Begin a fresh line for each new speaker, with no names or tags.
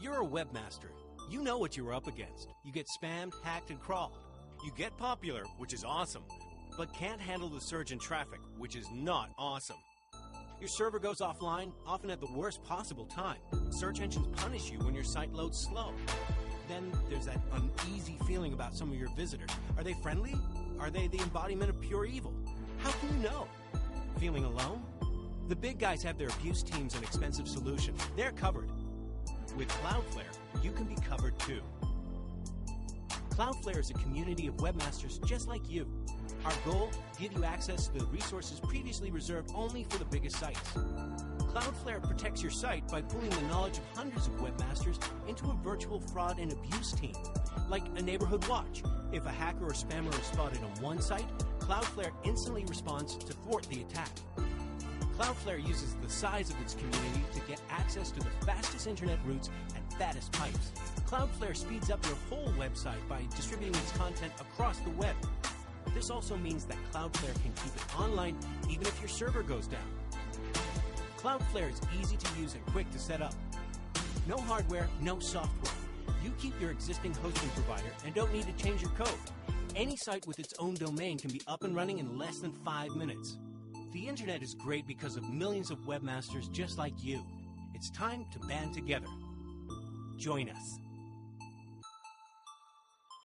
You're a webmaster. You know what you're up against. You get spammed, hacked, and crawled. You get popular, which is awesome, but can't handle the surge in traffic, which is not awesome. Your server goes offline, often at the worst possible time. Search engines punish you when your site loads slow. Then there's that uneasy feeling about some of your visitors. Are they friendly? Are they the embodiment of pure evil? How can you know? Feeling alone? The big guys have their abuse teams and expensive solutions. They're covered. With Cloudflare, you can be covered too. Cloudflare is a community of webmasters just like you. Our goal, give you access to the resources previously reserved only for the biggest sites. Cloudflare protects your site by pooling the knowledge of hundreds of webmasters into a virtual fraud and abuse team, like a neighborhood watch. If a hacker or spammer is spotted on one site, Cloudflare instantly responds to thwart the attack. Cloudflare uses the size of its community to get access to the fastest internet routes and fattest pipes. Cloudflare speeds up your whole website by distributing its content across the web. This also means that Cloudflare can keep it online even if your server goes down. Cloudflare is easy to use and quick to set up. No hardware, no software. You keep your existing hosting provider and don't need to change your code. Any site with its own domain can be up and running in less than 5 minutes. The internet is great because of millions of webmasters just like you. It's time to band together. Join us.